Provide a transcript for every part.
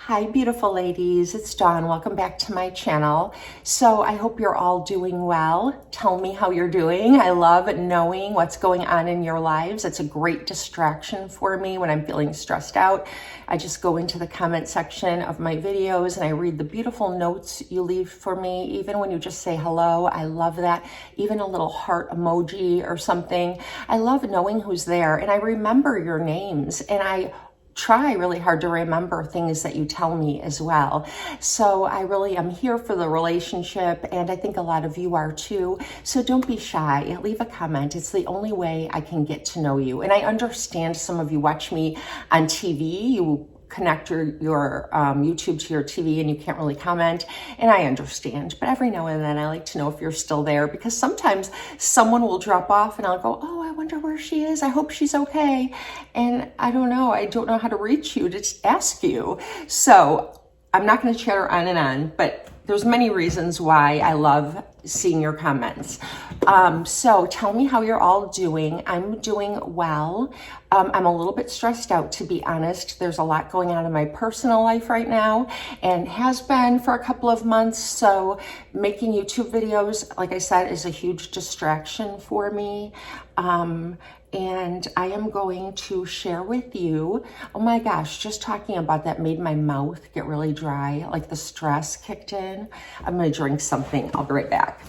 Hi, beautiful ladies. It's Dawn. Welcome back to my channel. So I hope you're all doing well. Tell me how you're doing. I love knowing what's going on in your lives. It's a great distraction for me when I'm feeling stressed out. I just go into the comment section of my videos and I read the beautiful notes you leave for me. Even when you just say hello, I love that. Even a little heart emoji or something. I love knowing who's there, and I remember your names, and I try really hard to remember things that you tell me as well. So I really am here for the relationship, and I think a lot of you are too. So don't be shy. Leave a comment. It's the only way I can get to know you. And I understand some of you watch me on TV. You connect your YouTube to your TV and you can't really comment, and I understand, but every now and then I like to know if you're still there, because sometimes someone will drop off and I'll go, oh, I wonder where she is. I hope she's okay. And I don't know how to reach you to ask you. So I'm not going to chatter on and on, but there's many reasons why I love seeing your comments. So tell me how you're all doing. I'm doing well. I'm a little bit stressed out, to be honest. There's a lot going on in my personal life right now, and has been for a couple of months. So making YouTube videos, like I said, is a huge distraction for me. And I am going to share with you, oh my gosh, just talking about that made my mouth get really dry, like the stress kicked in. I'm gonna drink something, I'll be right back.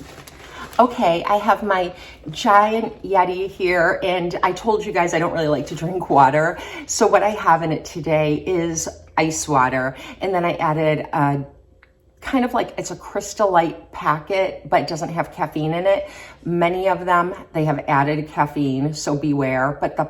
Okay, I have my giant Yeti here, and I told you guys I don't really like to drink water. So what I have in it today is ice water, and then I added a kind of like, it's a Crystal Light packet, but it doesn't have caffeine in it. Many of them, they have added caffeine, so beware. But the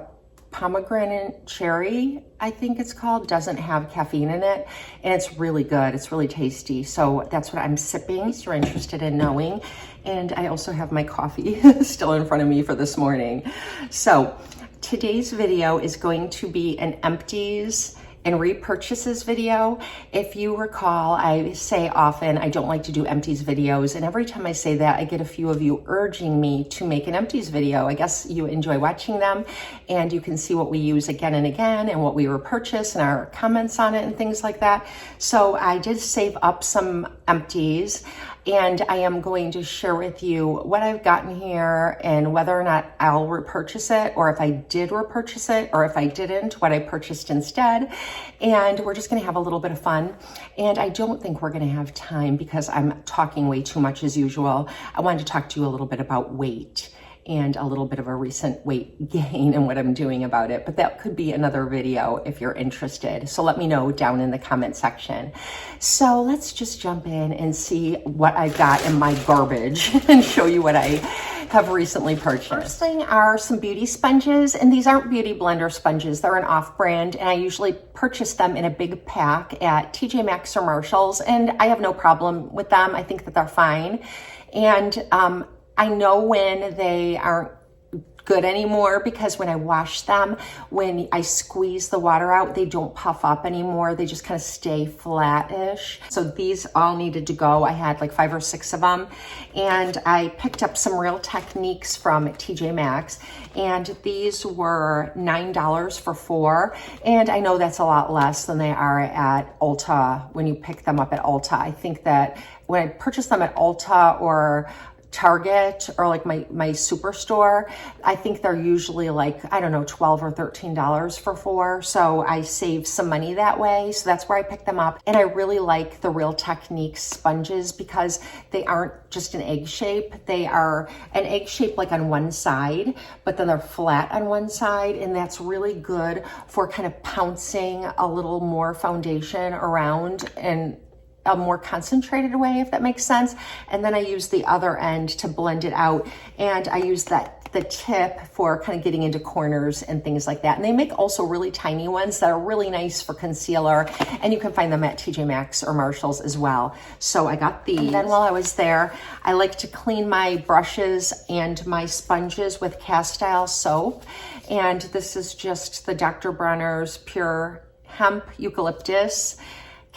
pomegranate cherry, I think it's called, doesn't have caffeine in it, and it's really good. It's really tasty. So that's what I'm sipping, if you're interested in knowing. And I also have my coffee still in front of me for this morning. So today's video is going to be an Empties and Repurchases video. If you recall, I say often I don't like to do Empties videos, and every time I say that, I get a few of you urging me to make an Empties video. I guess you enjoy watching them, and you can see what we use again and again, and what we repurchase, and our comments on it, and things like that. So I did save up some Empties, and I am going to share with you what I've gotten here and whether or not I'll repurchase it, or if I did repurchase it, or if I didn't, what I purchased instead. And we're just gonna have a little bit of fun. And I don't think we're gonna have time because I'm talking way too much as usual. I wanted to talk to you a little bit about weight and a little bit of a recent weight gain and what I'm doing about it. But that could be another video if you're interested. So let me know down in the comment section. So let's just jump in and see what I got in my garbage and show you what I have recently purchased. First thing are some beauty sponges, and these aren't Beauty Blender sponges. They're an off-brand, and I usually purchase them in a big pack at TJ Maxx or Marshall's, and I have no problem with them. I think that they're fine. And I know when they aren't good anymore, because when I wash them, when I squeeze the water out, they don't puff up anymore. They just kind of stay flat-ish. So these all needed to go. I had like 5 or 6 of them, and I picked up some Real Techniques from TJ Maxx, and these were $9 for 4. And I know that's a lot less than they are at Ulta when you pick them up at Ulta. I think that when I purchased them at Ulta or Target or like my superstore, I think they're usually like, I don't know, $12 or $13 for 4. So I saved some money that way. So that's where I picked them up. And I really like the Real Techniques sponges because they aren't just an egg shape. They are an egg shape like on one side, but then they're flat on one side. And that's really good for kind of pouncing a little more foundation around and a more concentrated way, if that makes sense. And then I use the other end to blend it out, and I use the tip for kind of getting into corners and things like that. And they make also really tiny ones that are really nice for concealer, and you can find them at TJ Maxx or Marshall's as well. So I got these. And then while I was there, I like to clean my brushes and my sponges with Castile soap, and this is just the Dr. Bronner's Pure Hemp Eucalyptus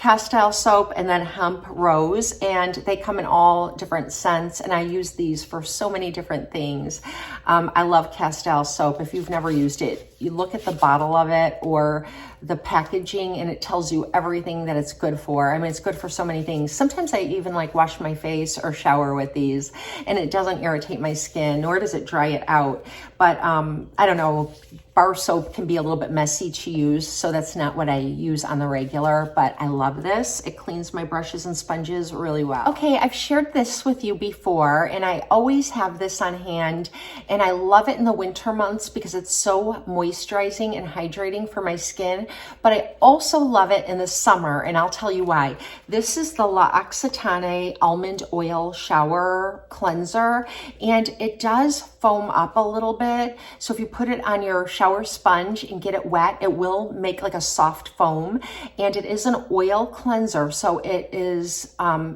castile soap, and then hemp rose, and they come in all different scents, and I use these for so many different things. I love castile soap. If you've never used it, you look at the bottle of it or the packaging and it tells you everything that it's good for. I mean, it's good for so many things. Sometimes I even like wash my face or shower with these, and it doesn't irritate my skin, nor does it dry it out. But I don't know, bar soap can be a little bit messy to use, so that's not what I use on the regular, but I love this. It cleans my brushes and sponges really well. Okay, I've shared this with you before, and I always have this on hand, and I love it in the winter months because it's so moisturizing and hydrating for my skin, but I also love it in the summer, and I'll tell you why. This is the L'Occitane Almond Oil Shower Cleanser, and it does foam up a little bit, so if you put it on your shower sponge and get it wet, it will make like a soft foam, and it is an oil cleanser, so it is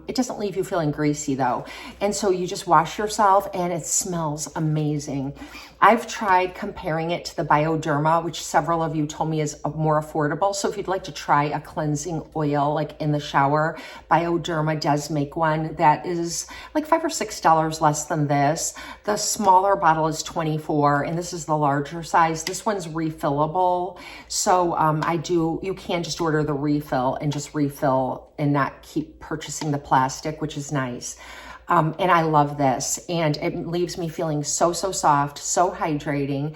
it doesn't leave you feeling greasy though, and so you just wash yourself and it smells amazing. I've tried comparing it to the Bioderma, which several of you told me is more affordable. So if you'd like to try a cleansing oil like in the shower, Bioderma does make one that is like $5 or $6 less than this. The smaller bottle is $24, and this is the larger size. This one's refillable. So you can just order the refill and just refill and not keep purchasing the plastic, which is nice. And I love this, and it leaves me feeling so soft, so hydrated.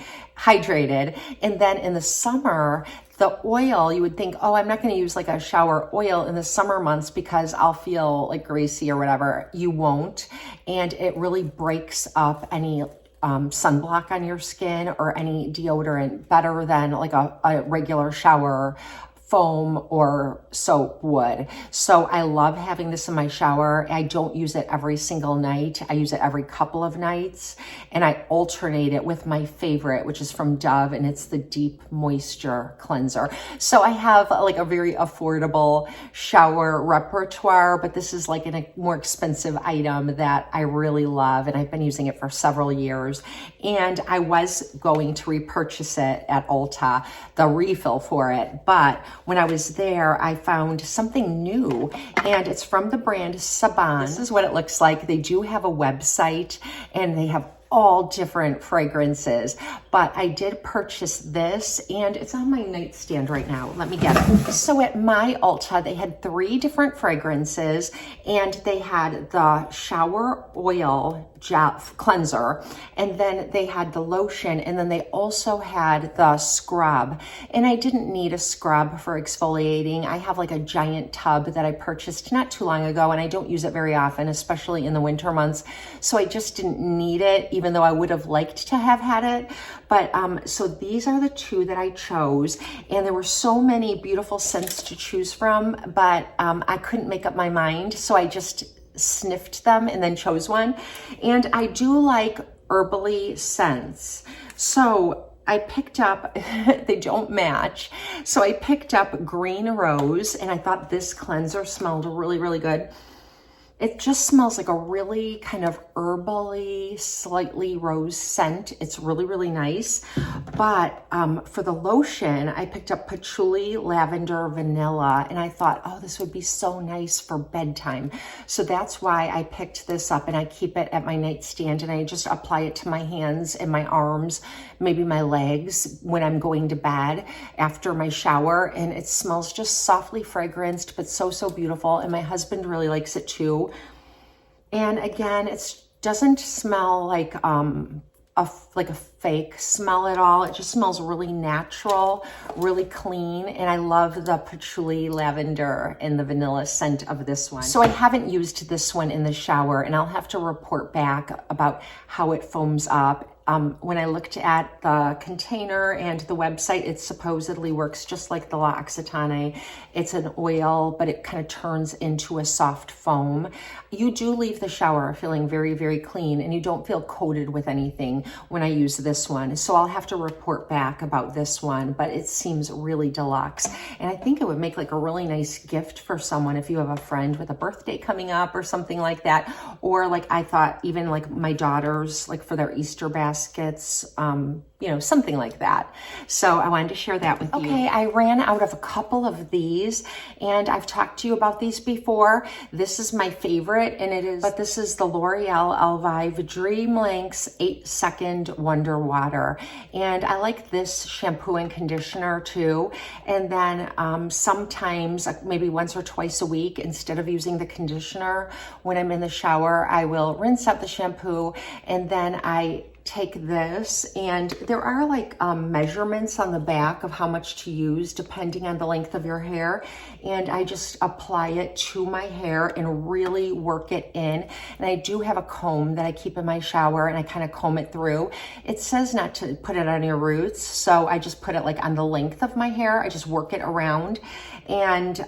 And then in the summer, the oil, you would think, oh, I'm not going to use like a shower oil in the summer months because I'll feel like greasy or whatever. You won't. And it really breaks up any sunblock on your skin or any deodorant better than like a regular shower foam or soap would. So I love having this in my shower. I don't use it every single night. I use it every couple of nights, and I alternate it with my favorite, which is from Dove, and it's the Deep Moisture Cleanser. So I have like a very affordable shower repertoire, but this is like a more expensive item that I really love, and I've been using it for several years. And I was going to repurchase it at Ulta, the refill for it, but when I was there, I found something new, and it's from the brand Saban. This is what it looks like. They do have a website, and they have all different fragrances, but I did purchase this, and it's on my nightstand right now. Let me get it. So at my Ulta, they had 3 different fragrances, and they had the shower oil gel cleanser, and then they had the lotion, and then they also had the scrub. And I didn't need a scrub for exfoliating. I have like a giant tub that I purchased not too long ago, and I don't use it very often, especially in the winter months. So I just didn't need it, even though I would have liked to have had it. But so these are the 2 that I chose, and there were so many beautiful scents to choose from, but I couldn't make up my mind, so I just sniffed them and then chose one. And I do like herbally scents, so I picked up, they don't match, so I picked up Green Rose, and I thought this cleanser smelled really good. It just smells like a really kind of herbally, slightly rose scent. It's really nice. But for the lotion, I picked up Patchouli, Lavender, Vanilla, and I thought, oh, this would be so nice for bedtime. So that's why I picked this up, and I keep it at my nightstand, and I just apply it to my hands and my arms, maybe my legs when I'm going to bed after my shower, and it smells just softly fragranced, but so beautiful, and my husband really likes it too. And again, it doesn't smell like a fake smell at all. It just smells really natural, really clean, and I love the patchouli, lavender, and the vanilla scent of this one. So I haven't used this one in the shower, and I'll have to report back about how it foams up. When I looked at the container and the website, it supposedly works just like the L'Occitane. It's an oil, but it kind of turns into a soft foam. You do leave the shower feeling very clean, and you don't feel coated with anything when I use this one. So I'll have to report back about this one, but it seems really deluxe. And I think it would make like a really nice gift for someone if you have a friend with a birthday coming up or something like that. Or like I thought even like my daughters, like for their Easter basket, baskets, something like that. So I wanted to share that with you. Okay, I ran out of a couple of these, and I've talked to you about these before. This is my favorite, but this is the L'Oreal Elvive Dream Lengths 8-Second Wonder Water. And I like this shampoo and conditioner too. And then sometimes, maybe once or twice a week, instead of using the conditioner, when I'm in the shower, I will rinse out the shampoo, and then I take this, and there are like measurements on the back of how much to use depending on the length of your hair, and I just apply it to my hair and really work it in. And I do have a comb that I keep in my shower, and I kind of comb it through. It says not to put it on your roots, so I just put it like on the length of my hair. I just work it around, and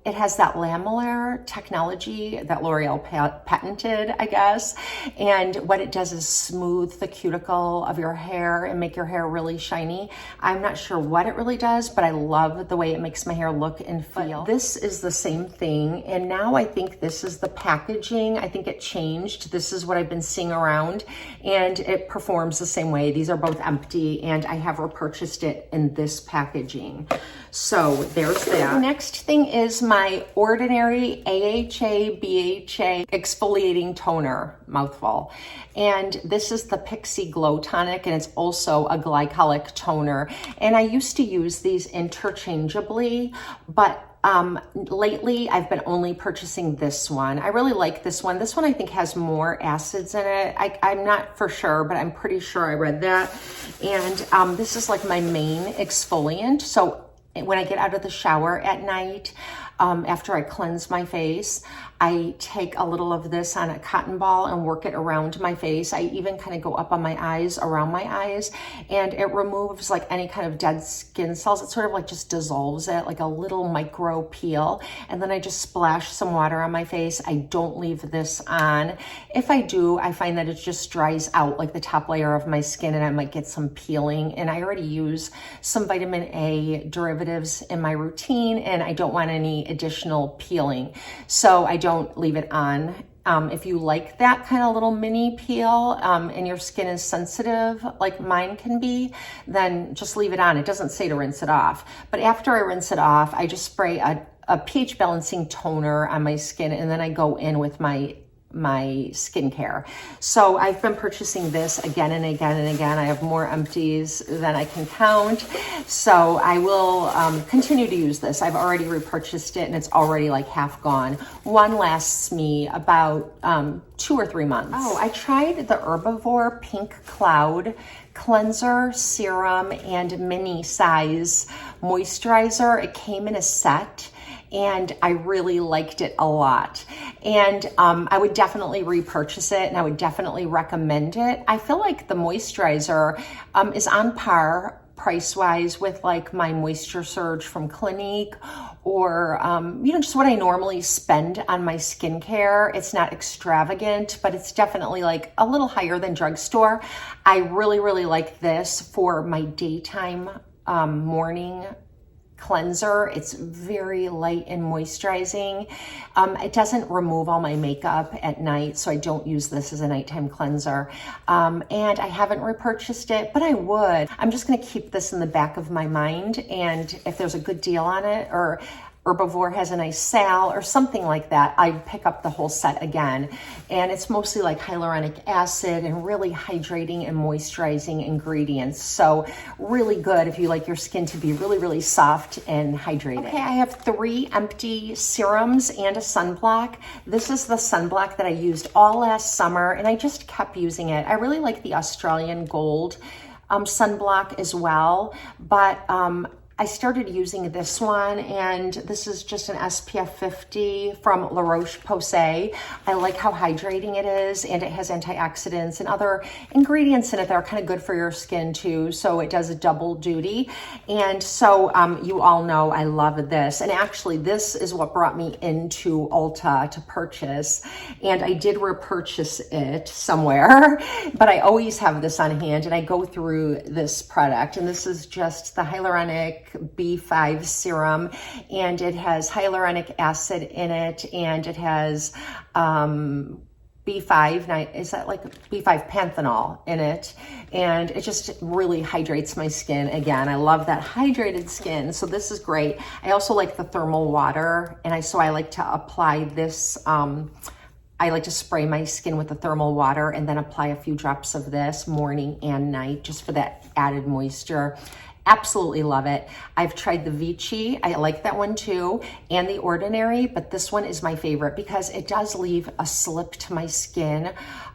it has that lamellar technology that L'Oreal patented, I guess. And what it does is smooth the cuticle of your hair and make your hair really shiny. I'm not sure what it really does, but I love the way it makes my hair look and feel. But this is the same thing, and now I think this is the packaging. I think it changed. This is what I've been seeing around, and it performs the same way. These are both empty, and I have repurchased it in this packaging. So there's that. The next thing is my Ordinary AHA BHA exfoliating toner, mouthful. And this is the Pixie Glow Tonic, and it's also a glycolic toner. And I used to use these interchangeably, but lately I've been only purchasing this one. I really like this one. This one I think has more acids in it. I'm not for sure, but I'm pretty sure I read that. And this is like my main exfoliant. So when I get out of the shower at night, after I cleanse my face, I take a little of this on a cotton ball and work it around my face. I even kind of go up on my eyes, around my eyes, and it removes like any kind of dead skin cells. It sort of like just dissolves it, like a little micro peel. And then I just splash some water on my face. I don't leave this on. If I do, I find that it just dries out like the top layer of my skin, and I might get some peeling. And I already use some vitamin A derivatives in my routine, and I don't want any additional peeling. So I don't leave it on. If you like that kind of little mini peel and your skin is sensitive like mine can be, then just leave it on. It doesn't say to rinse it off. But after I rinse it off, I just spray a pH balancing toner on my skin, and then I go in with my skincare. So I've been purchasing this again and again and again. I have more empties than I can count. So I will continue to use this. I've already repurchased it, and it's already like half gone. One lasts me about 2 or 3 months. Oh, I tried the Herbivore Pink Cloud Cleanser, Serum, and Mini Size Moisturizer. It came in a set, and I really liked it a lot. And I would definitely repurchase it, and I would definitely recommend it. I feel like the moisturizer is on par price-wise with like my Moisture Surge from Clinique, or just what I normally spend on my skincare. It's not extravagant, but it's definitely like a little higher than drugstore. I really, really like this for my daytime morning cleanser. It's very light and moisturizing. It doesn't remove all my makeup at night, so I don't use this as a nighttime cleanser. And I haven't repurchased it, but I would. I'm just going to keep this in the back of my mind, and if there's a good deal on it, or Herbivore has a nice sale or something like that, I'd pick up the whole set again. And it's mostly like hyaluronic acid and really hydrating and moisturizing ingredients. So really good if you like your skin to be really, really soft and hydrated. Okay, I have 3 empty serums and a sunblock. This is the sunblock that I used all last summer, and I just kept using it. I really like the Australian Gold sunblock as well, but I started using this one, and this is just an SPF 50 from La Roche-Posay. I like how hydrating it is, and it has antioxidants and other ingredients in it that are kind of good for your skin too, so it does a double duty. And so you all know I love this, and actually this is what brought me into Ulta to purchase, and I did repurchase it somewhere, but I always have this on hand, and I go through this product, and this is just the hyaluronic B5 serum, and it has hyaluronic acid in it, and it has B5, is that like B5 panthenol in it, and it just really hydrates my skin. Again, I love that hydrated skin, so this is great. I also like the thermal water, and so I like to apply this, I like to spray my skin with the thermal water and then apply a few drops of this morning and night just for that added moisture. Absolutely love it. I've tried the Vichy. I like that one too, and the Ordinary, but this one is my favorite because it does leave a slip to my skin,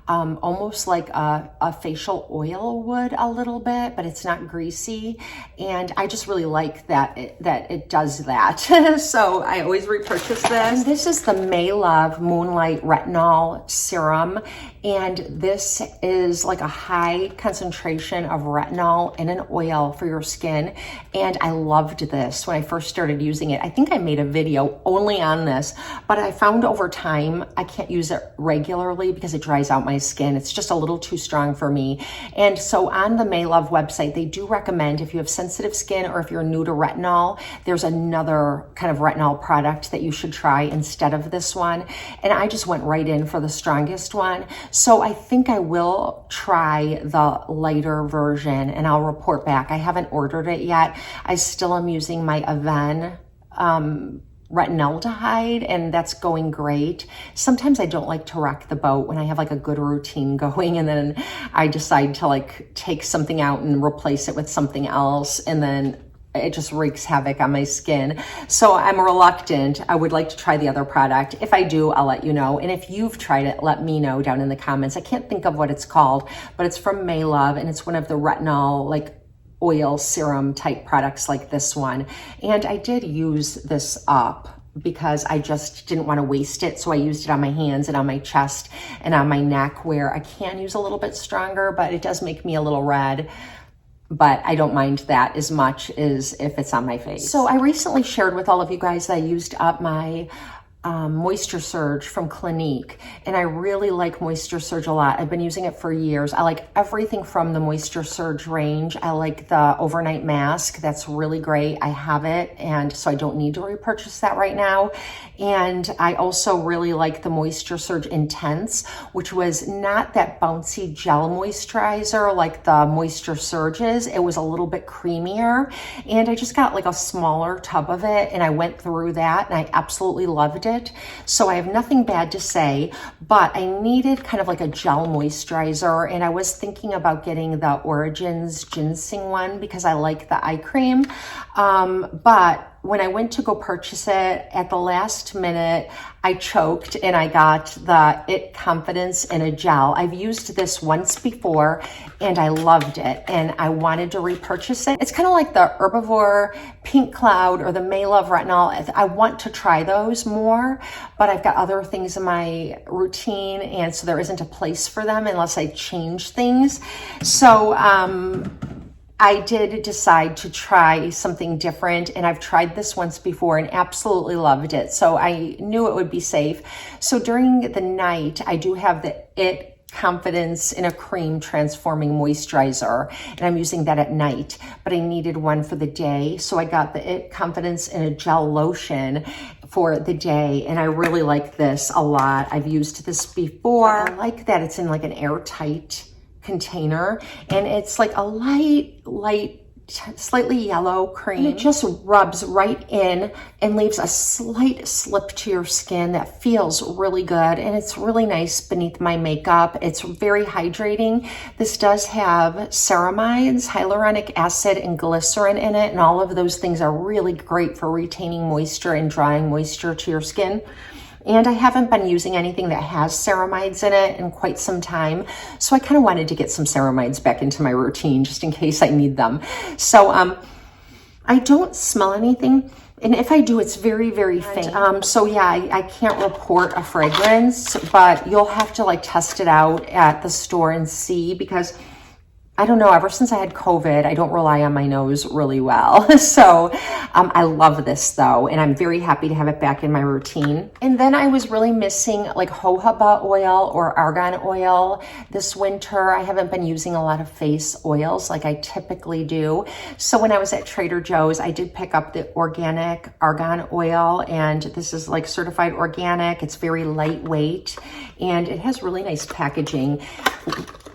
almost like a facial oil would a little bit, but it's not greasy. And I just really like that it does that. So I always repurchase this. And this is the May Love Moonlight Retinol Serum. And this is like a high concentration of retinol in an oil for your skin. And I loved this when I first started using it. I think I made a video only on this, but I found over time I can't use it regularly because it dries out my skin. It's just a little too strong for me. And so on the May Love website, they do recommend if you have sensitive skin or if you're new to retinol, there's another kind of retinol product that you should try instead of this one. And I just went right in for the strongest one. So I think I will try the lighter version and I'll report back. I haven't ordered it yet. I still am using my Aven retinaldehyde, and that's going great. Sometimes I don't like to rock the boat when I have like a good routine going, and then I decide to like take something out and replace it with something else, and then it just wreaks havoc on my skin. So I'm reluctant. I would like to try the other product. If I do, I'll let you know. And if you've tried it, let me know down in the comments. I can't think of what it's called, but it's from May Love, and it's one of the retinol like oil serum type products like this one. And I did use this up because I just didn't want to waste it. So I used it on my hands and on my chest and on my neck, where I can use a little bit stronger, but it does make me a little red. But I don't mind that as much as if it's on my face. So I recently shared with all of you guys that I used up my Moisture Surge from Clinique, and I really like Moisture Surge a lot. I've been using it for years. I like everything from the Moisture Surge range. I like the overnight mask. That's really great. I have it, and so I don't need to repurchase that right now. And I also really like the Moisture Surge Intense, which was not that bouncy gel moisturizer like the Moisture Surges. It was a little bit creamier, and I just got like a smaller tub of it, and I went through that, and I absolutely loved it. So I have nothing bad to say, but I needed kind of like a gel moisturizer, and I was thinking about getting the Origins ginseng one because I like the eye cream. But when I went to go purchase it at the last minute, I choked and I got the It Confidence in a gel. I've used this once before and I loved it, and I wanted to repurchase it. It's kind of like the Herbivore Pink Cloud or the May Love Retinol. I want to try those more, but I've got other things in my routine, and so there isn't a place for them unless I change things. So I did decide to try something different, and I've tried this once before and absolutely loved it. So I knew it would be safe. So during the night, I do have the It Confidence in a Cream Transforming Moisturizer, and I'm using that at night, but I needed one for the day. So I got the It Confidence in a Gel Lotion for the day, and I really like this a lot. I've used this before. I like that it's in like an airtight container, and it's like a light, slightly yellow cream. And it just rubs right in and leaves a slight slip to your skin that feels really good, and it's really nice beneath my makeup. It's very hydrating. This does have ceramides, hyaluronic acid, and glycerin in it, and all of those things are really great for retaining moisture and drawing moisture to your skin. And I haven't been using anything that has ceramides in it in quite some time. So I kind of wanted to get some ceramides back into my routine just in case I need them. So I don't smell anything. And if I do, it's very, very faint. So yeah, I can't report a fragrance, but you'll have to like test it out at the store and see, because I don't know, ever since I had COVID, I don't rely on my nose really well. So I love this though, and I'm very happy to have it back in my routine. And then I was really missing like jojoba oil or argan oil this winter. I haven't been using a lot of face oils like I typically do. So when I was at Trader Joe's, I did pick up the organic argan oil, and this is like certified organic. It's very lightweight, and it has really nice packaging.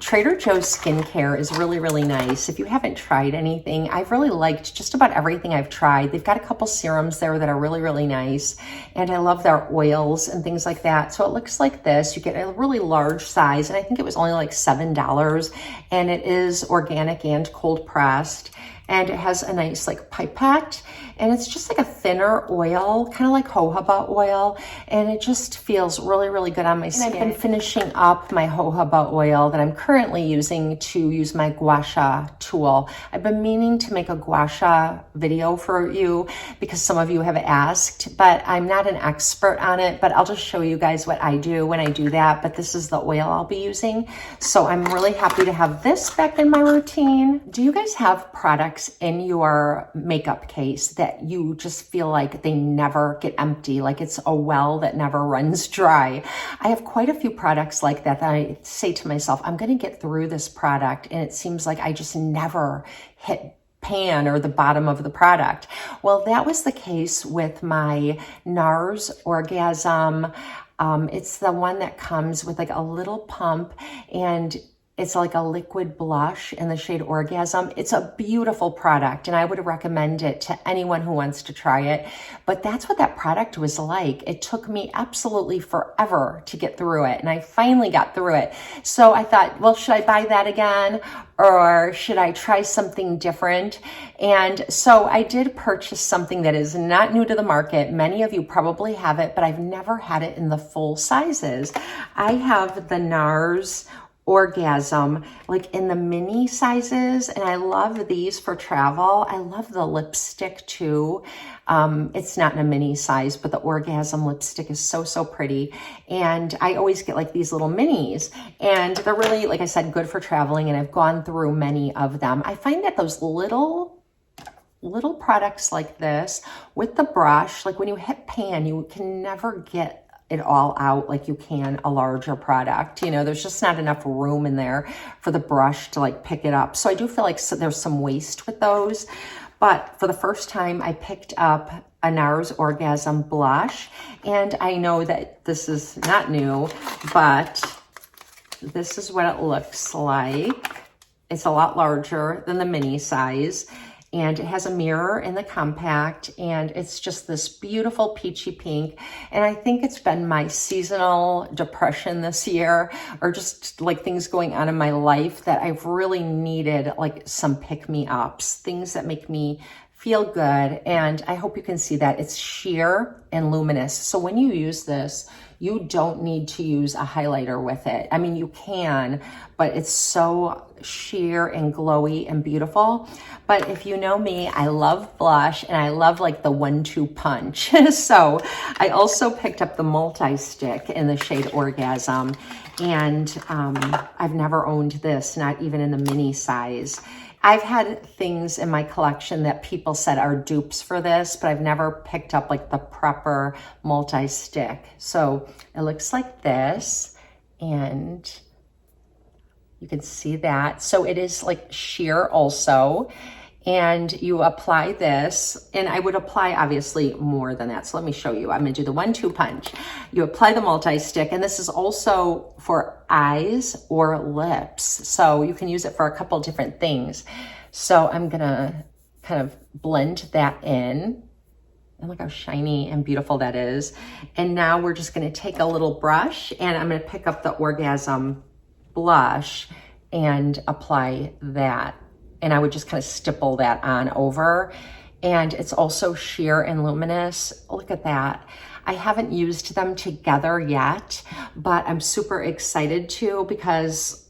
Trader Joe's skincare is really, really nice. If you haven't tried anything, I've really liked just about everything I've tried. They've got a couple serums there that are really, really nice. And I love their oils and things like that. So it looks like this. You get a really large size, and I think it was only like $7. And it is organic and cold pressed. And it has a nice like pipette, and it's just like a thinner oil, kind of like jojoba oil, and it just feels really, really good on my skin. And I've been finishing up my jojoba oil that I'm currently using to use my gua sha tool. I've been meaning to make a gua sha video for you because some of you have asked, but I'm not an expert on it, but I'll just show you guys what I do when I do that. But this is the oil I'll be using. So I'm really happy to have this back in my routine. Do you guys have products in your makeup case that you just feel like they never get empty, like it's a well that never runs dry? I have quite a few products like that I say to myself, I'm going to get through this product, and it seems like I just never hit pan or the bottom of the product. Well, that was the case with my Nars Orgasm. It's the one that comes with like a little pump, and it's like a liquid blush in the shade Orgasm. It's a beautiful product, and I would recommend it to anyone who wants to try it. But that's what that product was like. It took me absolutely forever to get through it, and I finally got through it. So I thought, well, should I buy that again, or should I try something different? And so I did purchase something that is not new to the market. Many of you probably have it, but I've never had it in the full sizes. I have the Nars Orgasm, like in the mini sizes, and I love these for travel. I love the lipstick too. It's not in a mini size, but the Orgasm lipstick is so, so pretty. And I always get like these little minis, and they're really, like I said, good for traveling, and I've gone through many of them. I find that those little products like this with the brush, like when you hit pan, you can never get it all out like you can a larger product. You know, there's just not enough room in there for the brush to like pick it up. So I do feel like there's some waste with those. But for the first time, I picked up a Nars Orgasm blush, and I know that this is not new, but this is what it looks like. It's a lot larger than the mini size, and it has a mirror in the compact, and it's just this beautiful peachy pink. And I think it's been my seasonal depression this year, or just like things going on in my life, that I've really needed like some pick-me-ups, things that make me feel good. And I hope you can see that it's sheer and luminous. So when you use this, you don't need to use a highlighter with it. I mean, you can, but it's so sheer and glowy and beautiful. But if you know me, I love blush, and I love like the 1-2 punch. So I also picked up the multi-stick in the shade Orgasm, and I've never owned this, not even in the mini size. I've had things in my collection that people said are dupes for this, but I've never picked up like the proper multi-stick. So it looks like this, and you can see that. So it is like sheer also, and you apply this, and I would apply obviously more than that. So let me show you. I'm gonna do the 1-2 punch. You apply the multi-stick, and this is also for eyes or lips. So you can use it for a couple different things. So I'm gonna kind of blend that in. And look how shiny and beautiful that is. And now we're just gonna take a little brush, and I'm gonna pick up the Orgasm blush and apply that. And I would just kind of stipple that on over. And it's also sheer and luminous. Look at that. I haven't used them together yet, but I'm super excited to, because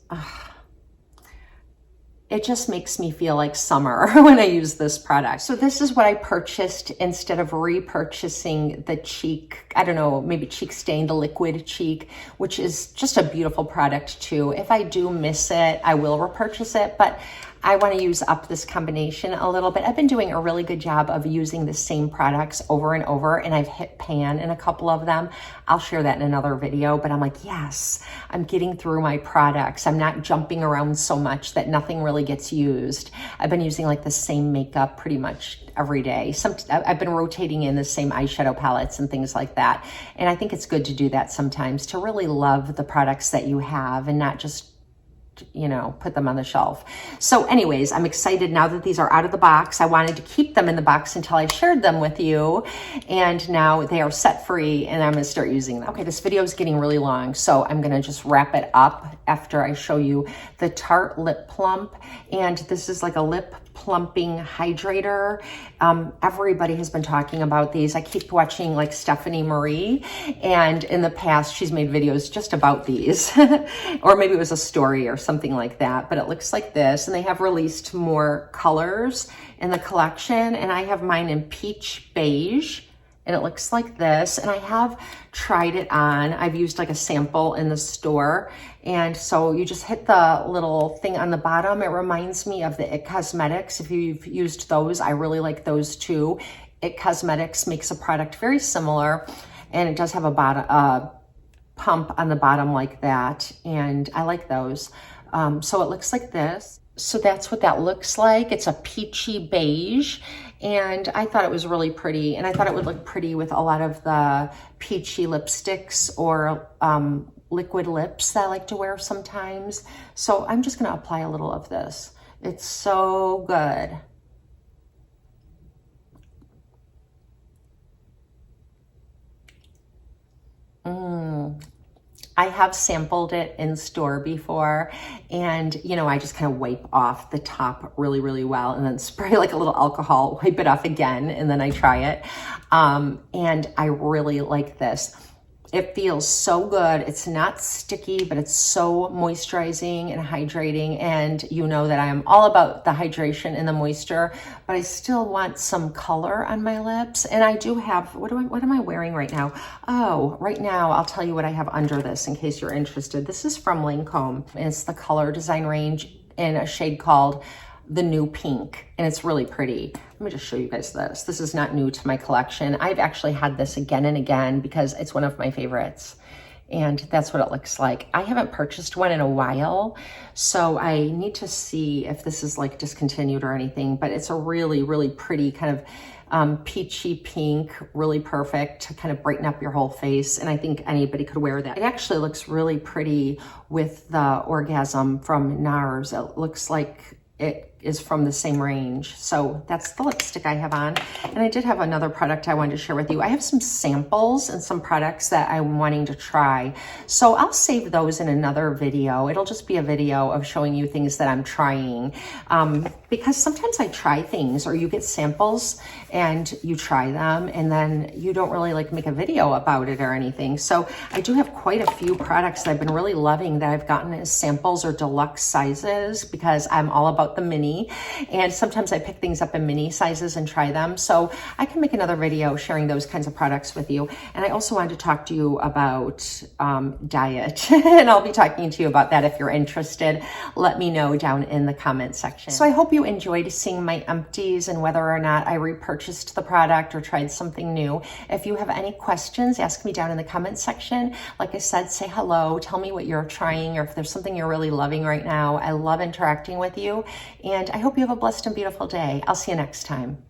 it just makes me feel like summer when I use this product. So this is what I purchased instead of repurchasing the cheek, I don't know, maybe cheek stain, the liquid cheek, which is just a beautiful product too. If I do miss it, I will repurchase it, but I want to use up this combination a little bit. I've been doing a really good job of using the same products over and over, and I've hit pan in a couple of them. I'll share that in another video, but I'm like, yes, I'm getting through my products. I'm not jumping around so much that nothing really gets used. I've been using like the same makeup pretty much every day. I've been rotating in the same eyeshadow palettes and things like that. And I think it's good to do that sometimes, to really love the products that you have and not just, you know, put them on the shelf. So anyways, I'm excited now that these are out of the box. I wanted to keep them in the box until I shared them with you. And now they are set free and I'm going to start using them. Okay, this video is getting really long, so I'm going to just wrap it up after I show you the Tarte Lip Plump. And this is like a lip plumping hydrator. Everybody has been talking about these. I keep watching like Stephanie Marie, and in the past she's made videos just about these or maybe it was a story or something like that, but it looks like this. And they have released more colors in the collection, and I have mine in peach beige, and it looks like this. And I have tried it on. I've used like a sample in the store. And so you just hit the little thing on the bottom. It reminds me of the It Cosmetics. If you've used those, I really like those too. It Cosmetics makes a product very similar, and it does have a pump on the bottom like that. And I like those. So it looks like this. So that's what that looks like. It's a peachy beige, and I thought it was really pretty, and I thought it would look pretty with a lot of the peachy lipsticks or liquid lips that I like to wear sometimes. So I'm just going to apply a little of this. It's so good. I have sampled it in store before, and you know, I just kind of wipe off the top really, really well, and then spray like a little alcohol, wipe it off again, and then I try it. And I really like this. It feels so good. It's not sticky, but it's so moisturizing and hydrating. And you know that I am all about the hydration and the moisture, but I still want some color on my lips. And I do have, what am I wearing right now? Oh, right now, I'll tell you what I have under this in case you're interested. This is from Lancome, and it's the color design range in a shade called the New Pink, and it's really pretty. Let me just show you guys this. This is not new to my collection. I've actually had this again and again because it's one of my favorites, and that's what it looks like. I haven't purchased one in a while, so I need to see if this is like discontinued or anything, but it's a really, really pretty kind of peachy pink, really perfect to kind of brighten up your whole face. And I think anybody could wear that. It actually looks really pretty with the Orgasm from Nars. It looks like it is from the same range. So that's the lipstick I have on. And I did have another product I wanted to share with you. I have some samples and some products that I'm wanting to try. So I'll save those in another video. It'll just be a video of showing you things that I'm trying. Because sometimes I try things, or you get samples and you try them, and then you don't really like make a video about it or anything. So I do have quite a few products that I've been really loving that I've gotten as samples or deluxe sizes, because I'm all about the mini. And sometimes I pick things up in mini sizes and try them. So I can make another video sharing those kinds of products with you. And I also wanted to talk to you about diet. And I'll be talking to you about that if you're interested. Let me know down in the comment section. So I hope you enjoyed seeing my empties and whether or not I repurchased the product or tried something new. If you have any questions, ask me down in the comment section. Like I said, say hello, tell me what you're trying, or if there's something you're really loving right now. I love interacting with you. And I hope you have a blessed and beautiful day. I'll see you next time.